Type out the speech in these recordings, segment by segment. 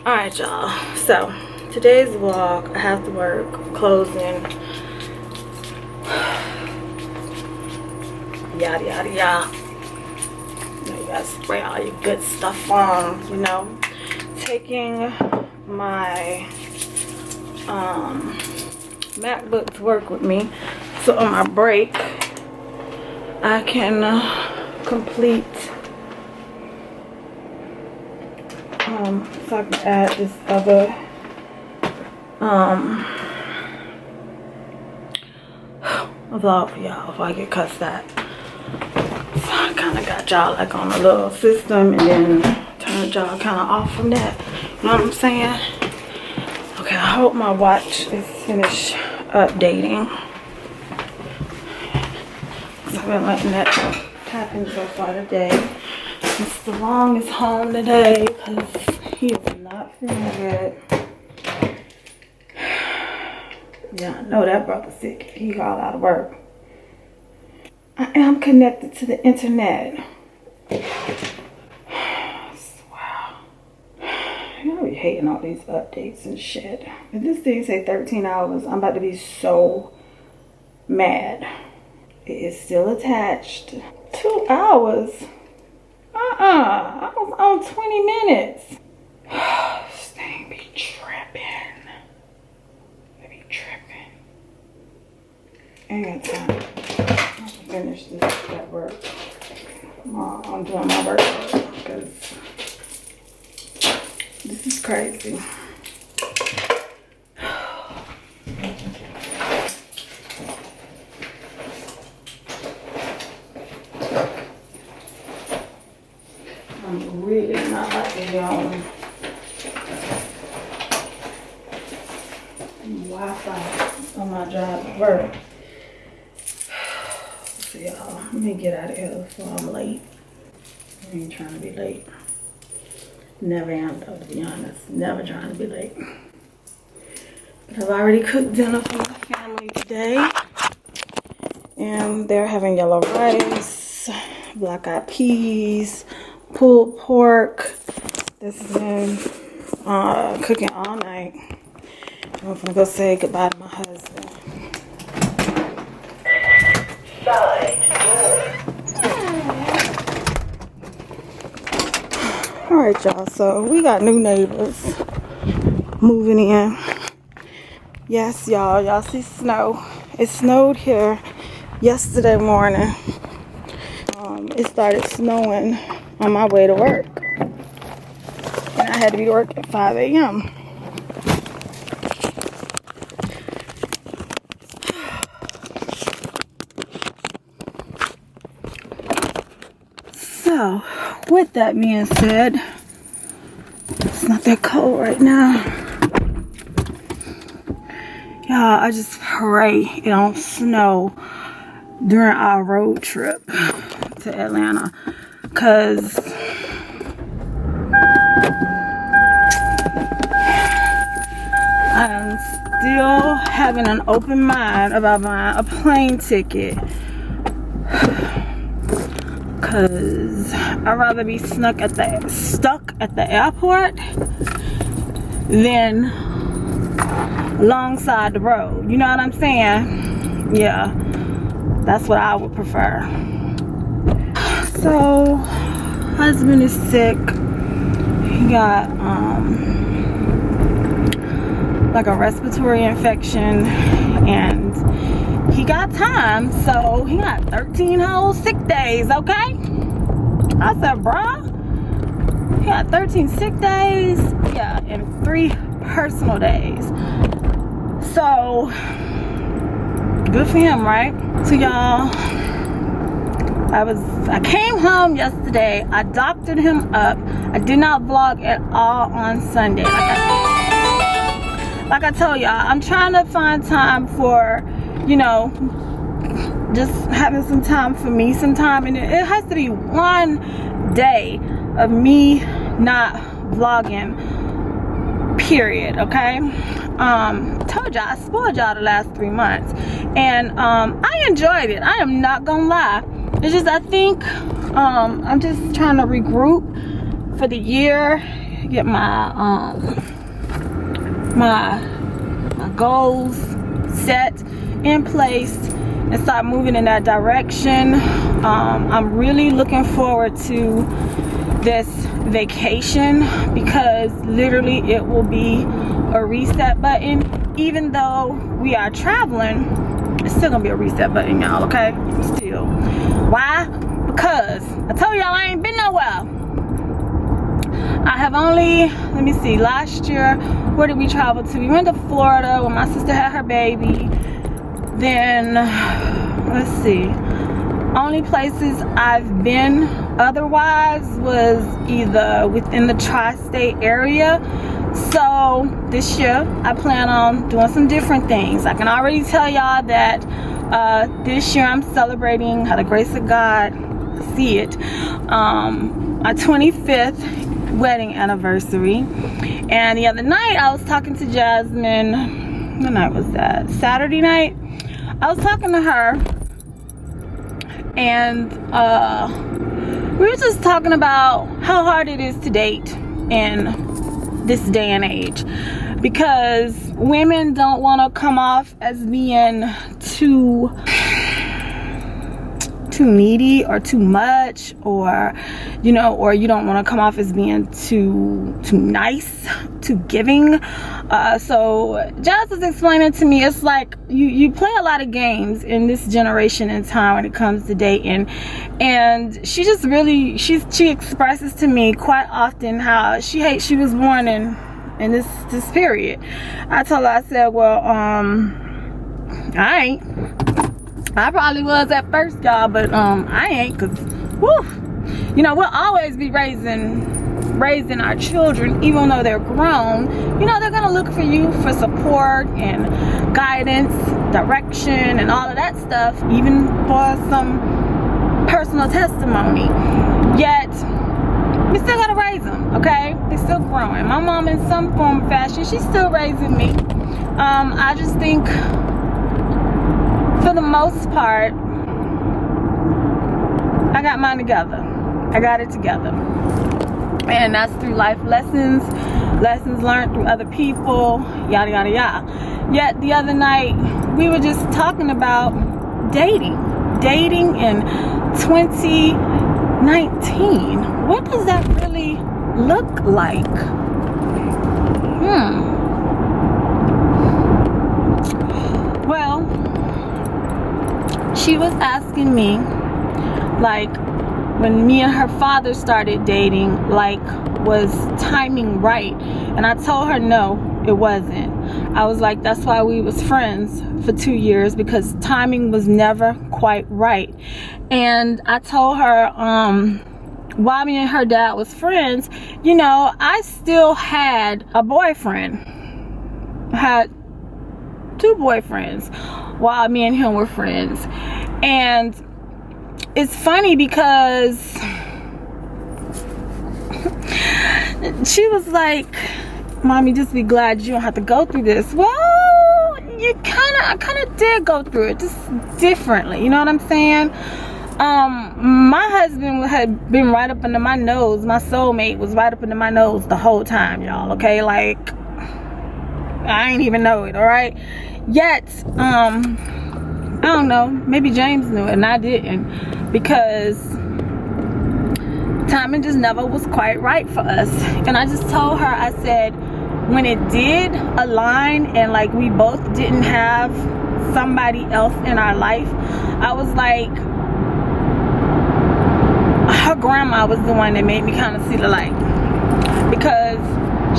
Alright, y'all. So, today's vlog, I have to work, closing, yada yada yada. You gotta spray all your good stuff on, you know. Taking my MacBook to work with me, so on my break I can complete so I can add this other vlog for y'all before I get cussed at. So I kind of got y'all like on a little system and then turned y'all kind of off from that. You know what I'm saying? Okay, I hope my watch is finished updating. Cause I've been letting that happen so far today. Mr. Long is home today because he is not feeling good. Yeah, I know that brother's sick. He all out of work. I am connected to the internet. Wow. You know, be hating all these updates and shit. If this thing say 13 hours, I'm about to be so mad. It is still attached. 2 hours? I was on 20 minutes. This thing be tripping. It be tripping. I ain't got time. I have to finish this at work. I'm doing my work because this is crazy. I'm really not like the Wi-Fi on my job at work. So y'all, let me get out of here before I'm late. I ain't trying to be late. Never am though, to be honest. Never trying to be late. But I've already cooked dinner for my family today. And they're having yellow rice, black-eyed peas, pulled pork. This has been cooking all night. I'm gonna go say goodbye to my husband. Alright, y'all, so we got new neighbors moving in. Yes, y'all see snow. It snowed here yesterday morning. It started snowing on my way to work. And I had to be to work at 5 a.m. So, with that being said, it's not that cold right now. Y'all, I just pray it don't snow during our road trip to Atlanta. Cause I am still having an open mind about buying a plane ticket. Cause I'd rather be stuck at the airport than alongside the road. You know what I'm saying? Yeah, that's what I would prefer. So, husband is sick. He got like a respiratory infection, and he got time, so he got 13 whole sick days, okay? I said, bruh, he got 13 sick days, yeah, and 3 personal days. So, good for him, right? So y'all, I came home yesterday, I doctored him up. I did not vlog at all on Sunday. Like I told y'all, I'm trying to find time for, you know, just having some time for me sometime, and it has to be one day of me not vlogging, period. Okay, told y'all I spoiled y'all the last 3 months, and I enjoyed it. I am not gonna lie. It's just I think I'm just trying to regroup for the year, get my my goals set in place and start moving in that direction. I'm really looking forward to this vacation because literally it will be a reset button. Even though we are traveling, it's still gonna be a reset button, y'all, okay? Still. Why? Because I told y'all I ain't been nowhere. I have only, let me see, last year, where did we travel to? We went to Florida when my sister had her baby. Then, let's see, only places I've been otherwise was either within the tri-state area. So this year I plan on doing some different things. I can already tell y'all that this year I'm celebrating, by the grace of God, see it, my 25th wedding anniversary. And the other night I was talking to Jasmine. What night was that? Saturday night. I was talking to her, and we were just talking about how hard it is to date in this day and age, because women don't want to come off as being too needy or too much, or you know, or you don't want to come off as being too nice, too giving. So Jazz was explaining to me, it's like you play a lot of games in this generation and time when it comes to dating, and she just really she expresses to me quite often how she hates she was born in this period. I told her, I said, well, I probably was at first, y'all, but I ain't, cause whew, you know, we'll always be raising our children, even though they're grown. You know, they're gonna look for you for support and guidance, direction, and all of that stuff, even for some personal testimony. Yet we still gotta raise them, okay? They're still growing. My mom, in some form or fashion, she's still raising me. I just think, for the most part, I got mine together. I got it together. And that's through life lessons learned through other people, yada, yada, yada. Yet the other night, we were just talking about dating in 2019. What does that really look like? Well, she was asking me, like, when me and her father started dating, like, was timing right? And I told her no, it wasn't. I was like, that's why we was friends for 2 years, because timing was never quite right. And I told her, while me and her dad was friends, you know, I still had a boyfriend. I had 2 boyfriends while me and him were friends. And it's funny because she was like, Mommy, just be glad you don't have to go through this. Well, I kind of did go through it, just differently. You know what I'm saying? My husband had been right up under my nose. My soulmate was right up under my nose the whole time, y'all. Okay, like, I ain't even know it. All right. Yet, I don't know. Maybe James knew it and I didn't, because timing just never was quite right for us. And I just told her, I said, when it did align and like we both didn't have somebody else in our life, I was like, her grandma was the one that made me kind of see the light, because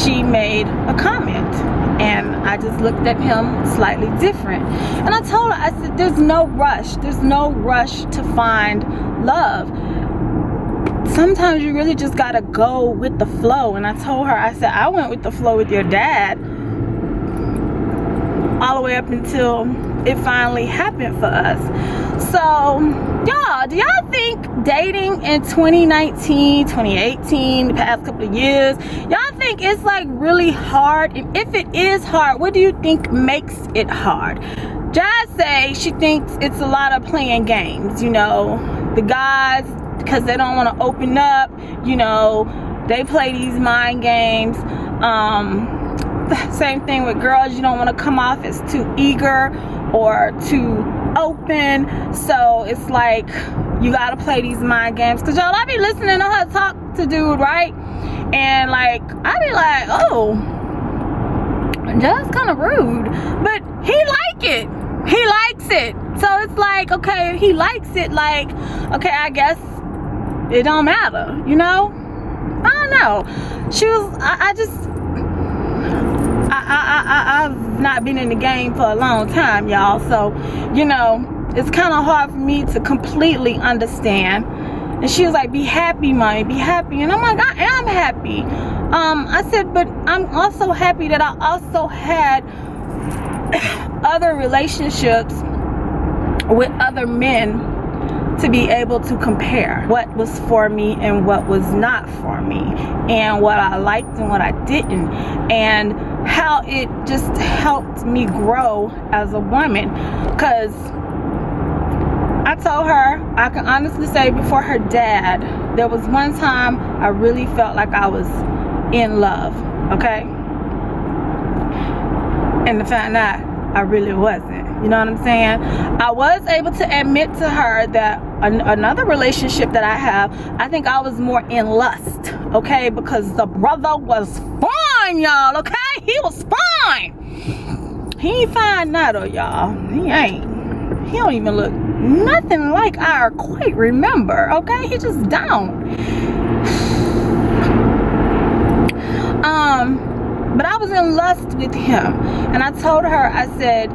she made a comment and I just looked at him slightly different. And I told her, I said, there's no rush to find love. Sometimes you really just gotta go with the flow. And I told her, I said, I went with the flow with your dad all the way up until it finally happened for us. So y'all, do y'all think dating in 2019, 2018, the past couple of years, y'all think it's like really hard? And if it is hard, what do you think makes it hard? Jazz say she thinks it's a lot of playing games, you know, the guys, because they don't want to open up, you know, they play these mind games. Same thing with girls. You don't want to come off as too eager or too open. So it's like you gotta play these mind games. Cause y'all, I be listening to her talk to dude, right? And like I be like, oh, that's kind of rude, but he like it. He likes it. So it's like, okay, if he likes it, like, okay, I guess it don't matter, you know? I don't know. She was, I've not been in the game for a long time, y'all. So, you know, it's kind of hard for me to completely understand. And she was like, be happy, mommy, be happy. And I'm like, I am happy. I said, but I'm also happy that I also had other relationships with other men to be able to compare what was for me and what was not for me, and what I liked and what I didn't, and how it just helped me grow as a woman. Because I told her, I can honestly say, before her dad, there was one time I really felt like I was in love, okay? And to find out I really wasn't. You know what I'm saying? I was able to admit to her that another relationship that I have, I think I was more in lust, okay? Because the brother was fine, y'all, okay? He was fine. He ain't fine now though, y'all. He ain't. He don't even look nothing like I quite remember, okay? He just don't. But I was in lust with him, and I told her, I said,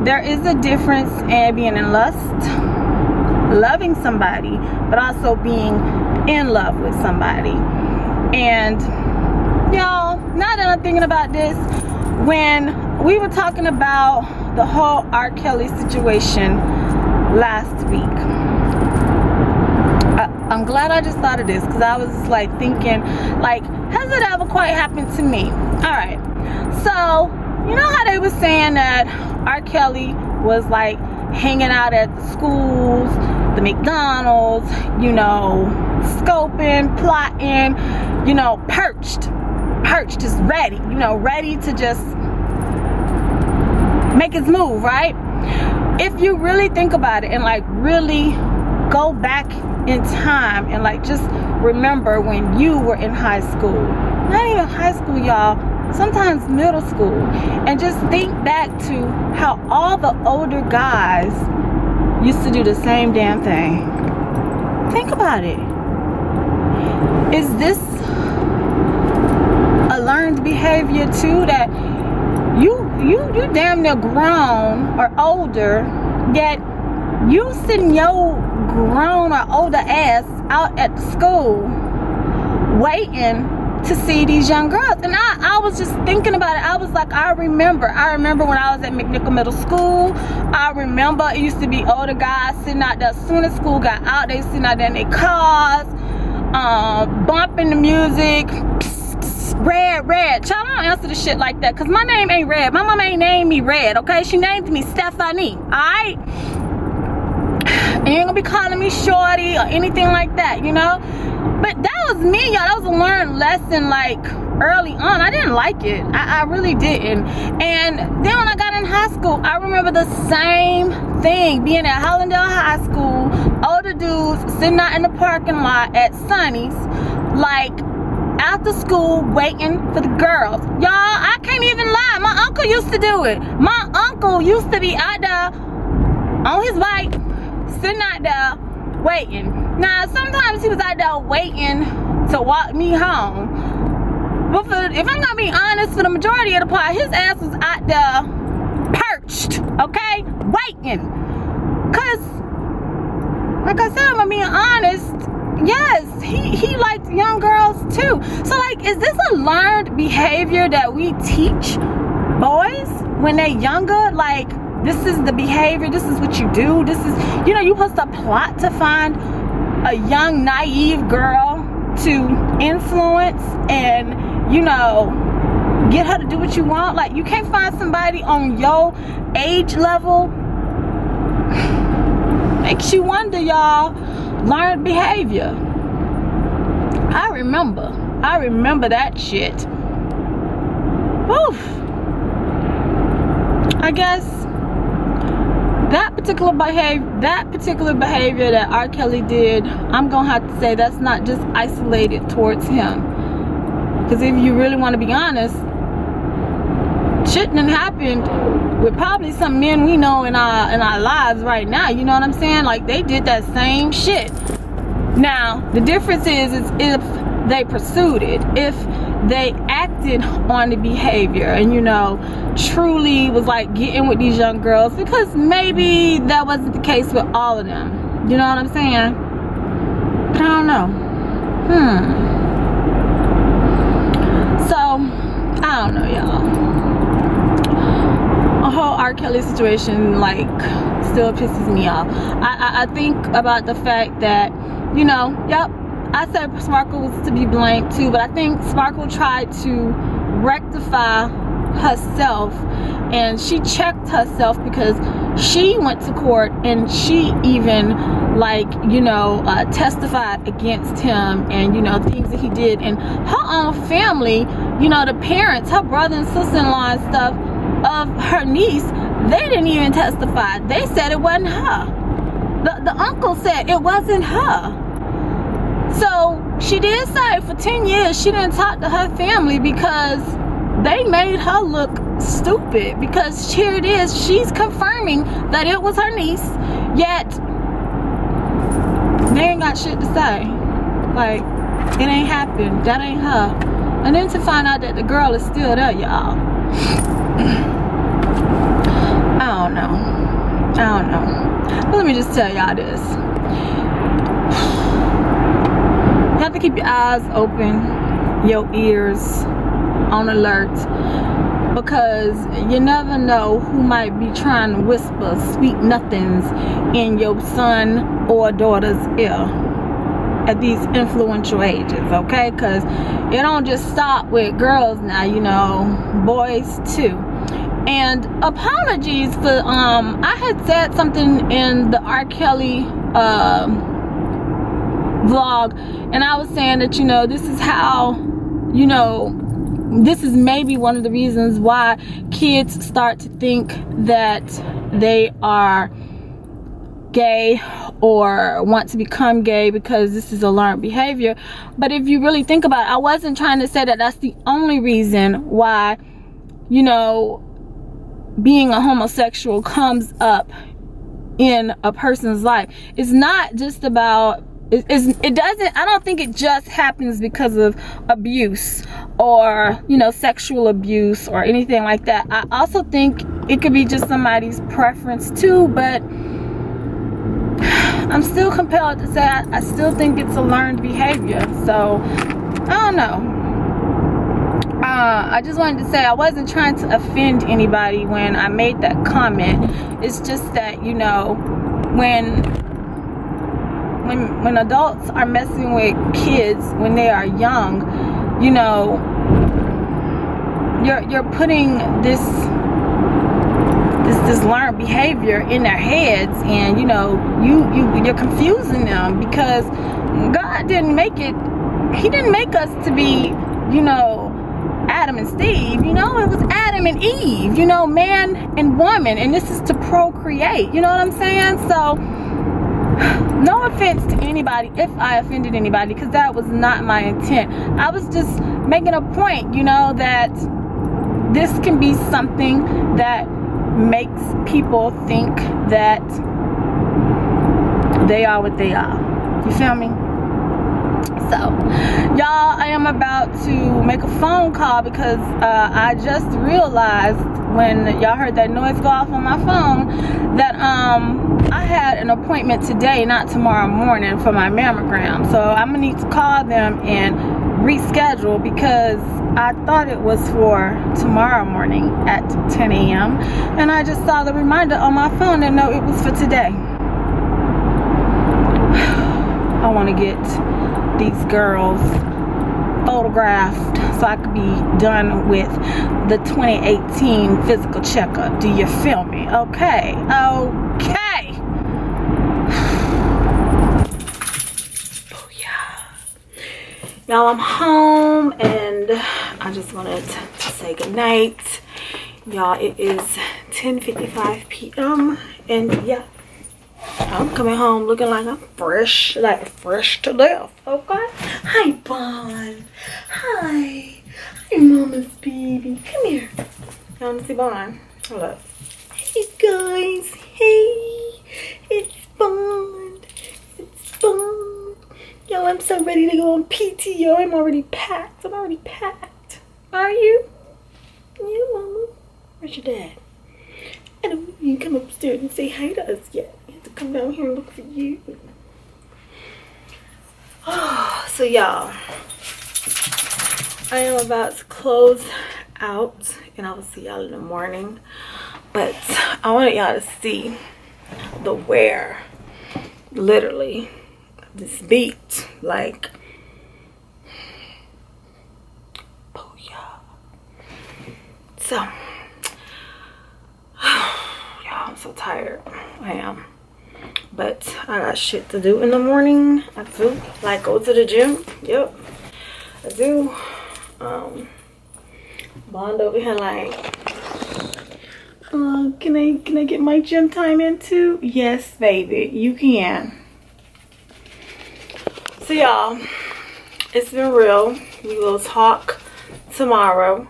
there is a difference in being in lust, loving somebody, but also being in love with somebody. And y'all, now that I'm thinking about this, when we were talking about the whole R. Kelly situation last week, I'm glad I just thought of this, because I was just like thinking, like, has it ever quite happened to me? Alright, so you know how they were saying that R. Kelly was like hanging out at the schools, the McDonald's, you know, scoping, plotting, you know, perched, just ready, you know, ready to just make his move, right? If you really think about it and like really go back in time and like just remember when you were in high school, not even high school, y'all, sometimes middle school, and just think back to how all the older guys used to do the same damn thing. Think about it. Is this a learned behavior too, that you damn near grown or older, yet you sitting your grown or older ass out at the school waiting to see these young girls? And I was just thinking about it. I was like, I remember when I was at McNichol Middle School. I remember it used to be older guys sitting out there. As soon as school got out, they sitting out there in their cars, bumping the music. Psst, psst, red. Child, I don't answer the shit like that, because my name ain't Red. My mama ain't named me Red, okay? She named me Stephanie, alright? You ain't gonna be calling me Shorty or anything like that, you know? But that was me, y'all. That was a learned lesson, like, early on. I didn't like it. I really didn't. And then when I got in high school, I remember the same thing. Being at Hollandale High School, older dudes sitting out in the parking lot at Sonny's, like, after school, waiting for the girls. Y'all, I can't even lie. My uncle used to do it. My uncle used to be out there on his bike, sitting out there waiting. Now, sometimes he was out there waiting to walk me home. But if I'm gonna be honest, for the majority of the part, his ass was out there perched, okay? Waiting. Cause, like I said, if I'm being honest, yes, he liked young girls too. So like, is this a learned behavior that we teach boys when they're younger? Like, this is the behavior, this is what you do, this is, you know, you're supposed to plot to find a young, naive girl to influence and, you know, get her to do what you want. Like, you can't find somebody on your age level. Makes you wonder, y'all. Learned behavior. I remember I remember that shit. Oof. I guess that particular behavior that R. Kelly did, I'm gonna have to say that's not just isolated towards him. Because if you really want to be honest, shit done happened with probably some men we know in our lives right now. You know what I'm saying? Like, they did that same shit. Now the difference is if they pursued it, if they acted on the behavior, and, you know, truly was like getting with these young girls, because maybe that wasn't the case with all of them. You know what I'm saying? But I don't know. So I don't know, y'all. A whole R. Kelly situation, like, still pisses me off. I think about the fact that, you know, yep, I said Sparkle was to be blamed too, but I think Sparkle tried to rectify herself, and she checked herself because she went to court and she even, like, you know, testified against him, and, you know, things that he did. And her own family, you know, the parents, her brother and sister-in-law and stuff of her niece, they didn't even testify. They said it wasn't her. The uncle said it wasn't her. So she did say for 10 years she didn't talk to her family because they made her look stupid, because here it is, she's confirming that it was her niece, yet they ain't got shit to say. Like, it ain't happened, that ain't her. And then to find out that the girl is still there, y'all. I don't know. But let me just tell y'all this. You have to keep your eyes open, your ears on alert, because you never know who might be trying to whisper sweet nothings in your son or daughter's ear at these influential ages, okay? Because it don't just stop with girls now, you know, boys too. And apologies for I had said something in the R. Kelly vlog, and I was saying that, you know, this is how, you know, this is maybe one of the reasons why kids start to think that they are gay or want to become gay, because this is a learned behavior. But if you really think about it, I wasn't trying to say that that's the only reason why, you know, being a homosexual comes up in a person's life. It's not just about, it doesn't, I don't think it just happens because of abuse or, you know, sexual abuse or anything like that. I also think it could be just somebody's preference too, but I'm still compelled to say I still think it's a learned behavior. So I don't know. I just wanted to say I wasn't trying to offend anybody when I made that comment. It's just that, you know, when adults are messing with kids when they are young, you know, you're putting this learned behavior in their heads, and, you know, you're confusing them, because God didn't make it, he didn't make us to be, you know, Adam and Steve. You know, it was Adam and Eve, you know, man and woman, and this is to procreate, you know what I'm saying? So no offense to anybody if I offended anybody, because that was not my intent. I was just making a point, you know, that this can be something that makes people think that they are what they are. You feel me? So, y'all, I am about to make a phone call, because I just realized when y'all heard that noise go off on my phone that I had an appointment today, not tomorrow morning, for my mammogram. So I'm gonna need to call them and reschedule, because I thought it was for tomorrow morning at 10 a.m. and I just saw the reminder on my phone and no, it was for today. I want to get these girls photographed so I could be done with the 2018 physical checkup. Do you feel me? Okay. Y'all, I'm home and I just wanted to say good night. Y'all, it is 10:55 p.m. and yeah, I'm coming home looking like I'm fresh to death. Okay. Hi, Bond. Hi. Hi, Mama's baby. Come here. You want to see Bond? Hold up. Hey, guys. Hey. It's Bond. It's Bond. Yo, I'm so ready to go on PTO. I'm already packed. Are you? Yeah, Mama. Where's your dad? I don't know if you can come upstairs and say hi to us yet. You have to come down here and look for you. Oh, so y'all, I am about to close out and I will see y'all in the morning. But I wanted y'all to see the wear, literally, this beat, like, booyah. So, y'all, I'm so tired. I am. But I got shit to do in the morning. I do. Like, go to the gym. Yep. I do. Bond over here like, can I get my gym time in too? Yes, baby, you can. So y'all, it's been real. We will talk tomorrow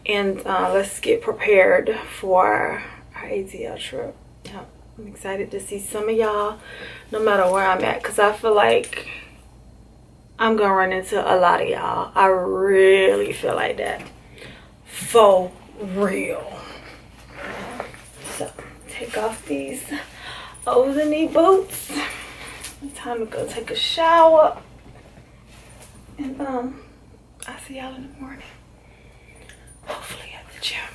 and let's get prepared for our ATL trip. Yeah, I'm excited to see some of y'all no matter where I'm at, because I feel like I'm gonna run into a lot of y'all. I really feel like that. For real. So, take off these knee boots. Time to go take a shower. And I'll see y'all in the morning. Hopefully at the gym.